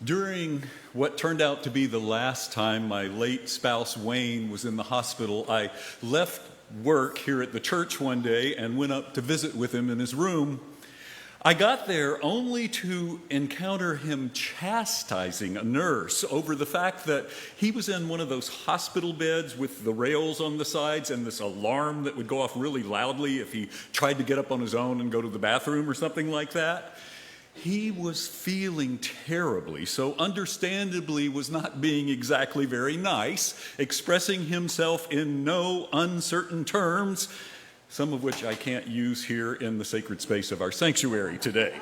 During what turned out to be the last time my late spouse Wayne was in the hospital, I left work here at the church one day and went up to visit with him in his room. I got there only to encounter him chastising a nurse over the fact that he was in one of those hospital beds with the rails on the sides and this alarm that would go off really loudly if he tried to get up on his own and go to the bathroom or something like that. He was feeling terribly, so understandably was not being exactly very nice, expressing himself in no uncertain terms, some of which I can't use here in the sacred space of our sanctuary today.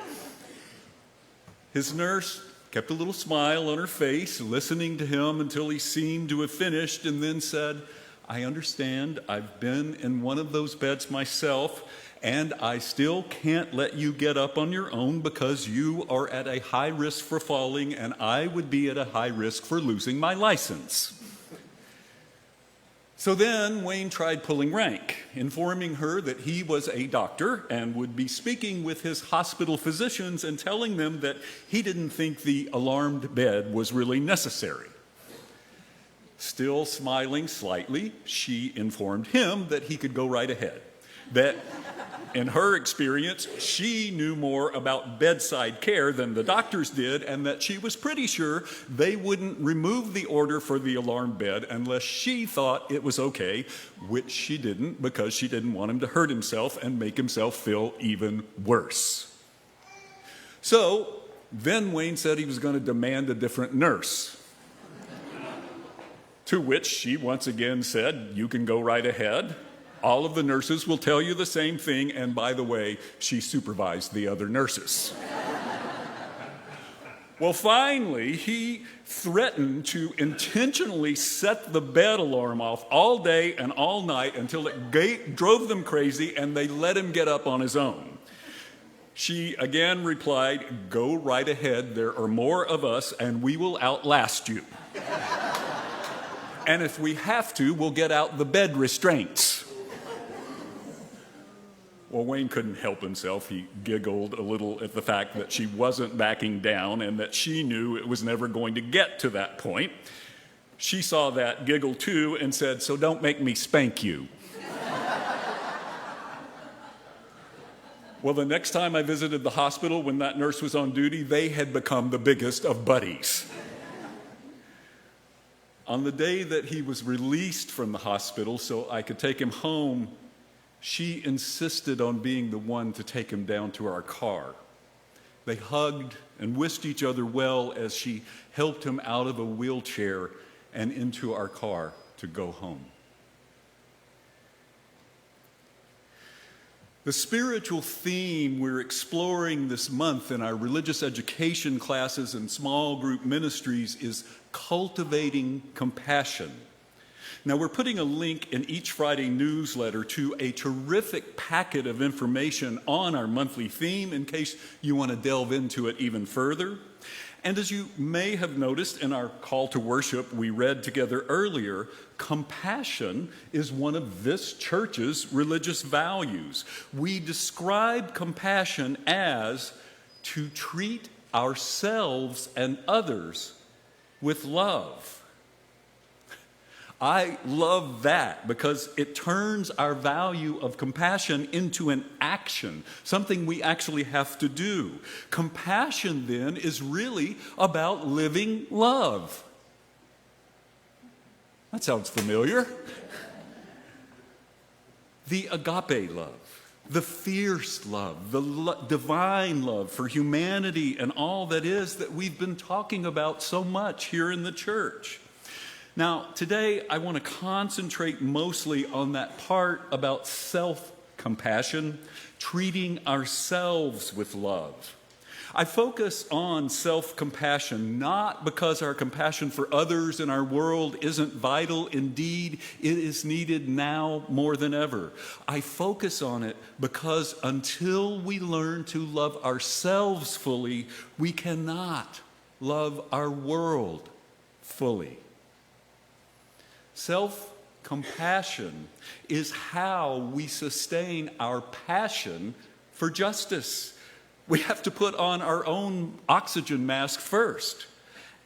His nurse kept a little smile on her face, listening to him until he seemed to have finished, and then said, "I understand. I've been in one of those beds myself, and I still can't let you get up on your own because you are at a high risk for falling, and I would be at a high risk for losing my license." So then Wayne tried pulling rank, informing her that he was a doctor and would be speaking with his hospital physicians and telling them that he didn't think the alarmed bed was really necessary. Still smiling slightly, she informed him that he could go right ahead, that in her experience, she knew more about bedside care than the doctors did, and that she was pretty sure they wouldn't remove the order for the alarm bed unless she thought it was okay, which she didn't because she didn't want him to hurt himself and make himself feel even worse. So then Wayne said he was going to demand a different nurse, to which she once again said, "You can go right ahead. All of the nurses will tell you the same thing, and by the way, she supervised the other nurses." Well, finally, he threatened to intentionally set the bed alarm off all day and all night until it drove them crazy and they let him get up on his own. She again replied, "Go right ahead. There are more of us, and we will outlast you. And if we have to, we'll get out the bed restraints." Well, Wayne couldn't help himself. He giggled a little at the fact that she wasn't backing down and that she knew it was never going to get to that point. She saw that giggle too and said, "So don't make me spank you." Well, the next time I visited the hospital when that nurse was on duty, they had become the biggest of buddies. On the day that he was released from the hospital so I could take him home, she insisted on being the one to take him down to our car. They hugged and wished each other well as she helped him out of a wheelchair and into our car to go home. The spiritual theme we're exploring this month in our religious education classes and small group ministries is cultivating compassion. Now, we're putting a link in each Friday newsletter to a terrific packet of information on our monthly theme in case you want to delve into it even further. And as you may have noticed in our call to worship we read together earlier, compassion is one of this church's religious values. We describe compassion as to treat ourselves and others with love. I love that because it turns our value of compassion into an action, something we actually have to do. Compassion, then, is really about living love. That sounds familiar. The agape love, the fierce love, the divine love for humanity and all that is that we've been talking about so much here in the church. Now, today I want to concentrate mostly on that part about self-compassion, treating ourselves with love. I focus on self-compassion not because our compassion for others in our world isn't vital. Indeed, it is needed now more than ever. I focus on it because until we learn to love ourselves fully, we cannot love our world fully. Self-compassion is how we sustain our passion for justice. We have to put on our own oxygen mask first.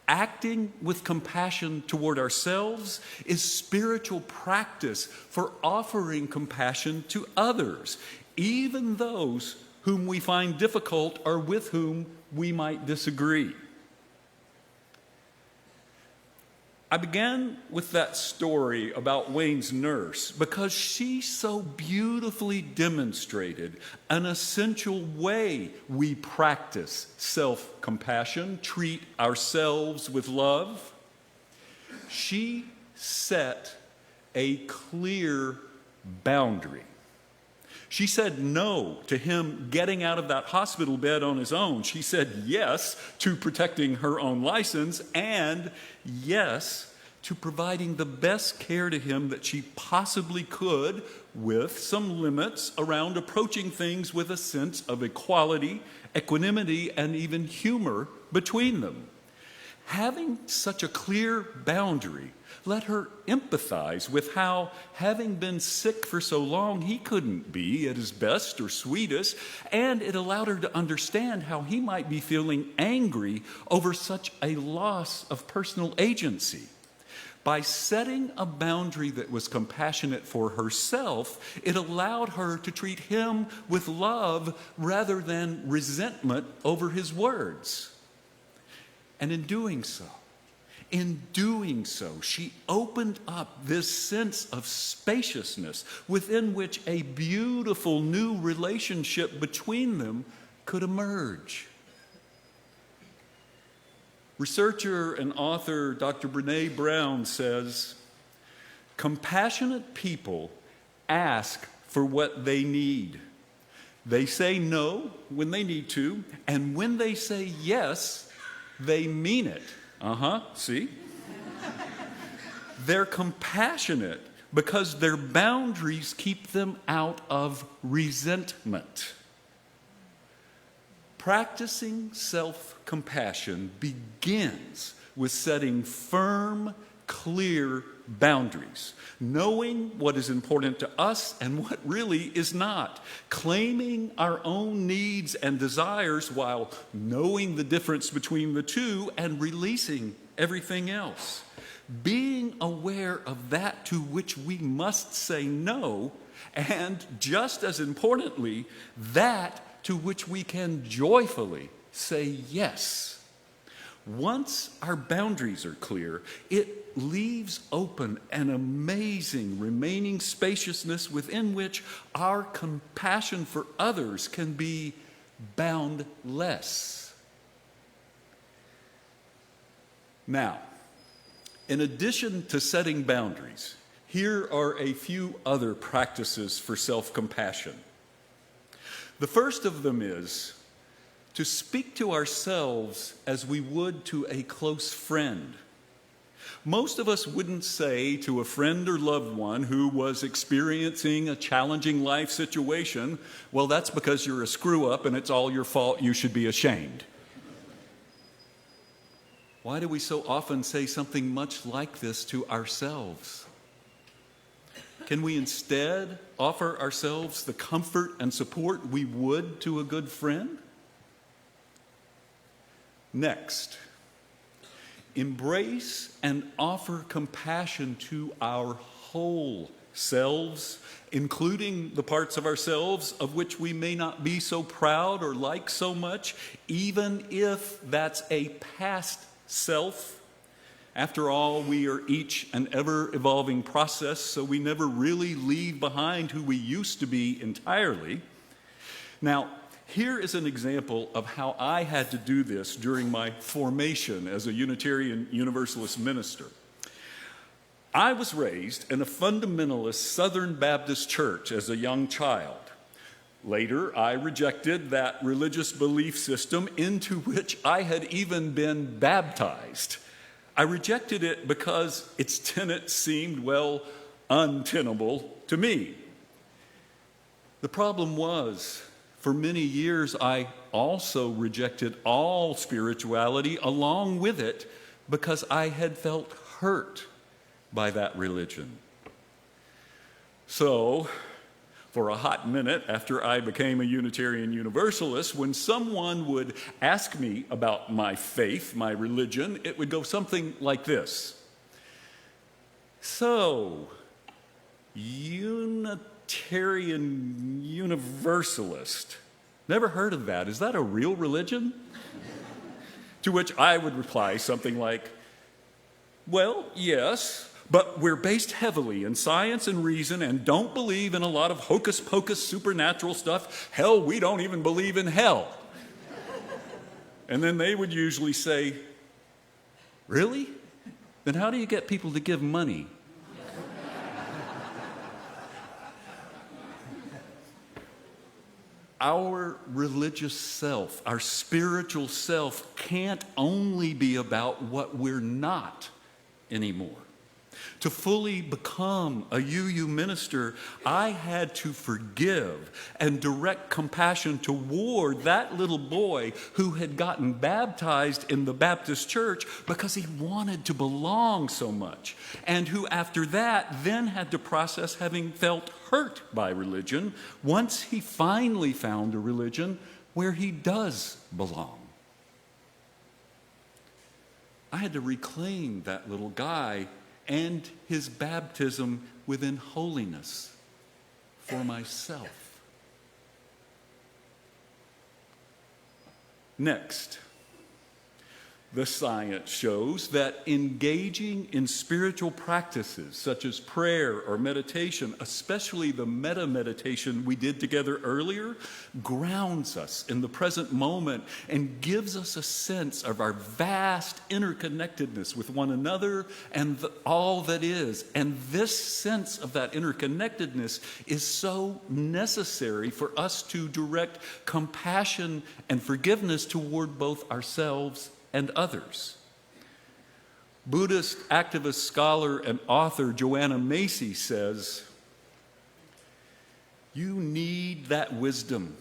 acting with compassion toward ourselves is spiritual practice for offering compassion to others, even those whom we find difficult or with whom we might disagree. I began with that story about Wayne's nurse because she so beautifully demonstrated an essential way we practice self-compassion, treat ourselves with love. She set a clear boundary. She said no to him getting out of that hospital bed on his own. She said yes to protecting her own license and yes to providing the best care to him that she possibly could, with some limits around approaching things with a sense of equality, equanimity, and even humor between them. Having such a clear boundary let her empathize with how, having been sick for so long, he couldn't be at his best or sweetest, and it allowed her to understand how he might be feeling angry over such a loss of personal agency. By setting a boundary that was compassionate for herself, it allowed her to treat him with love rather than resentment over his words. And in doing so, she opened up this sense of spaciousness within which a beautiful new relationship between them could emerge. Researcher and author Dr. Brené Brown says, compassionate people ask for what they need. They say no when they need to, and when they say yes, they mean it. See? They're compassionate because their boundaries keep them out of resentment. Practicing self-compassion begins with setting firm, clear boundaries, knowing what is important to us and what really is not, claiming our own needs and desires while knowing the difference between the two and releasing everything else, being aware of that to which we must say no, and just as importantly, that to which we can joyfully say yes. Once our boundaries are clear, it leaves open an amazing remaining spaciousness within which our compassion for others can be boundless. Now, in addition to setting boundaries, here are a few other practices for self-compassion. The first of them is to speak to ourselves as we would to a close friend. Most of us wouldn't say to a friend or loved one who was experiencing a challenging life situation, well, that's because you're a screw-up and it's all your fault, you should be ashamed. Why do we so often say something much like this to ourselves? Can we instead offer ourselves the comfort and support we would to a good friend? Next, embrace and offer compassion to our whole selves, including the parts of ourselves of which we may not be so proud or like so much, even if that's a past self. After all, we are each an ever-evolving process, so we never really leave behind who we used to be entirely. Now, here is an example of how I had to do this during my formation as a Unitarian Universalist minister. I was raised in a fundamentalist Southern Baptist church as a young child. Later, I rejected that religious belief system into which I had even been baptized. I rejected it because its tenets seemed, well, untenable to me. The problem was, for many years, I also rejected all spirituality along with it because I had felt hurt by that religion. So, for a hot minute after I became a Unitarian Universalist. When someone would ask me about my faith, my religion, it would go something like this. So, Unitarian Universalist. Never heard of that. Is that a real religion? To which I would reply something like, well, yes, but we're based heavily in science and reason and don't believe in a lot of hocus-pocus supernatural stuff. Hell, we don't even believe in hell. And then they would usually say, really? Then how do you get people to give money? Our religious self, our spiritual self, can't only be about what we're not anymore. To fully become a UU minister, I had to forgive and direct compassion toward that little boy who had gotten baptized in the Baptist church because he wanted to belong so much, and who after that then had to process having felt hurt by religion once he finally found a religion where he does belong. I had to reclaim that little guy and his baptism within holiness for myself. Next, the science shows that engaging in spiritual practices such as prayer or meditation, especially the meta-meditation we did together earlier, grounds us in the present moment and gives us a sense of our vast interconnectedness with one another and all that is. And this sense of that interconnectedness is so necessary for us to direct compassion and forgiveness toward both ourselves and others. Buddhist activist, scholar, and author Joanna Macy says, you need that wisdom,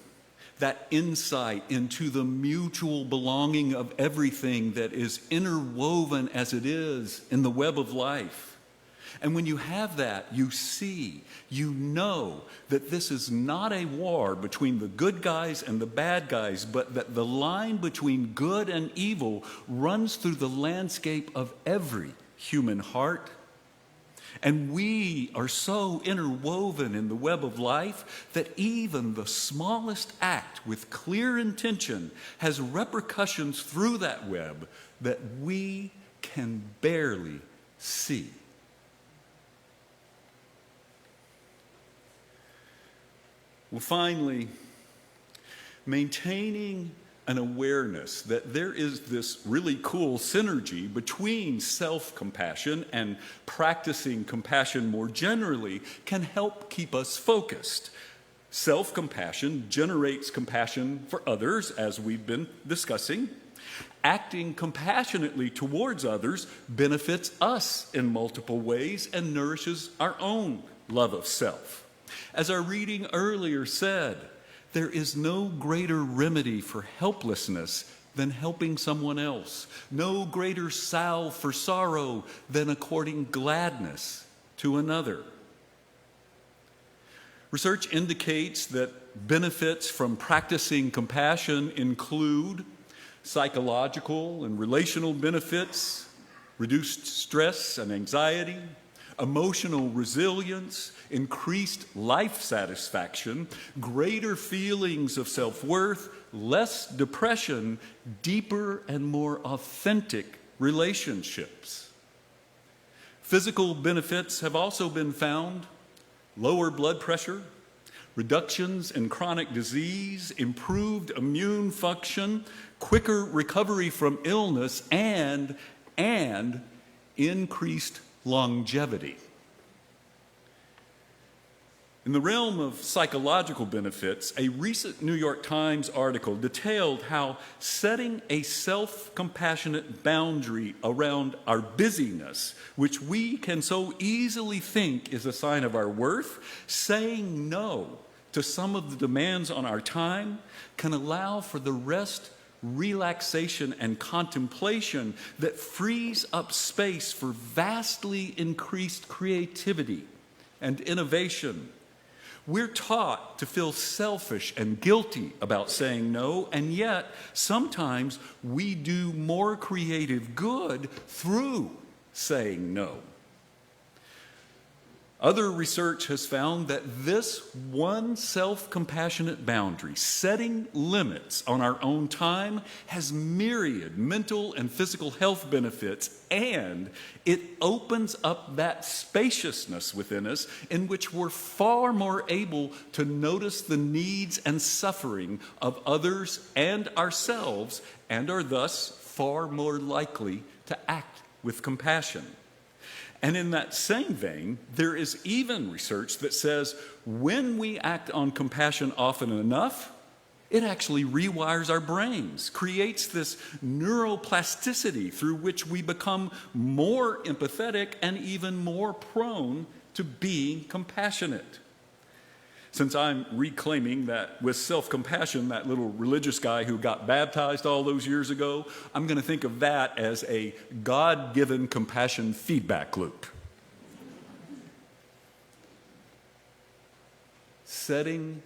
that insight into the mutual belonging of everything that is interwoven as it is in the web of life. And when you have that, you see, you know that this is not a war between the good guys and the bad guys, but that the line between good and evil runs through the landscape of every human heart. And we are so interwoven in the web of life that even the smallest act with clear intention has repercussions through that web that we can barely see. Well, finally, maintaining an awareness that there is this really cool synergy between self-compassion and practicing compassion more generally can help keep us focused. Self-compassion generates compassion for others, as we've been discussing. Acting compassionately towards others benefits us in multiple ways and nourishes our own love of self. As our reading earlier said, there is no greater remedy for helplessness than helping someone else, no greater salve for sorrow than according gladness to another. Research indicates that benefits from practicing compassion include psychological and relational benefits, reduced stress and anxiety, emotional resilience, increased life satisfaction, greater feelings of self-worth, less depression, deeper and more authentic relationships. Physical benefits have also been found: lower blood pressure, reductions in chronic disease, improved immune function, quicker recovery from illness, and increased longevity. In the realm of psychological benefits, a recent New York Times article detailed how setting a self-compassionate boundary around our busyness, which we can so easily think is a sign of our worth, saying no to some of the demands on our time, can allow for the rest, relaxation, and contemplation that frees up space for vastly increased creativity and innovation. We're taught to feel selfish and guilty about saying no, and yet sometimes we do more creative good through saying no. Other research has found that this one self-compassionate boundary, setting limits on our own time, has myriad mental and physical health benefits, and it opens up that spaciousness within us in which we're far more able to notice the needs and suffering of others and ourselves, and are thus far more likely to act with compassion. And in that same vein, there is even research that says when we act on compassion often enough, it actually rewires our brains, creates this neuroplasticity through which we become more empathetic and even more prone to being compassionate. Since I'm reclaiming that with self-compassion, that little religious guy who got baptized all those years ago, I'm going to think of that as a God-given compassion feedback loop. Setting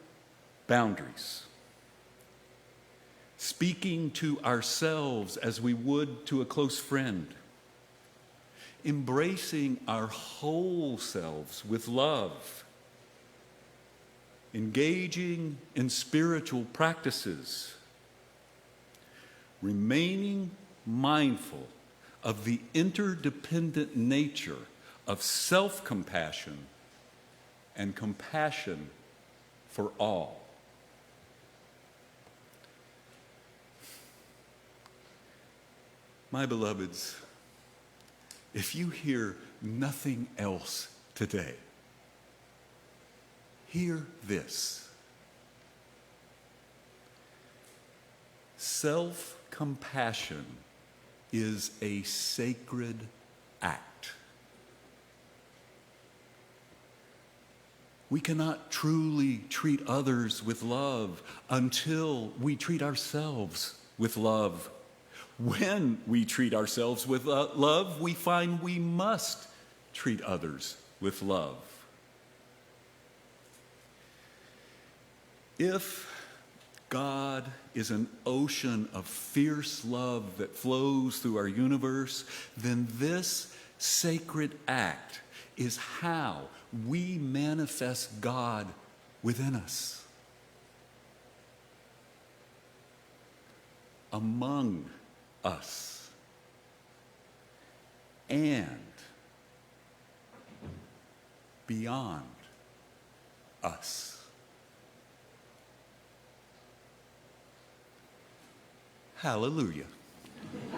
boundaries. Speaking to ourselves as we would to a close friend. Embracing our whole selves with love. Engaging in spiritual practices, remaining mindful of the interdependent nature of self-compassion and compassion for all. My beloveds, if you hear nothing else today, hear this. Self-compassion is a sacred act. We cannot truly treat others with love until we treat ourselves with love. When we treat ourselves with love, we find we must treat others with love. If God is an ocean of fierce love that flows through our universe, then this sacred act is how we manifest God within us, among us, and beyond us. Hallelujah.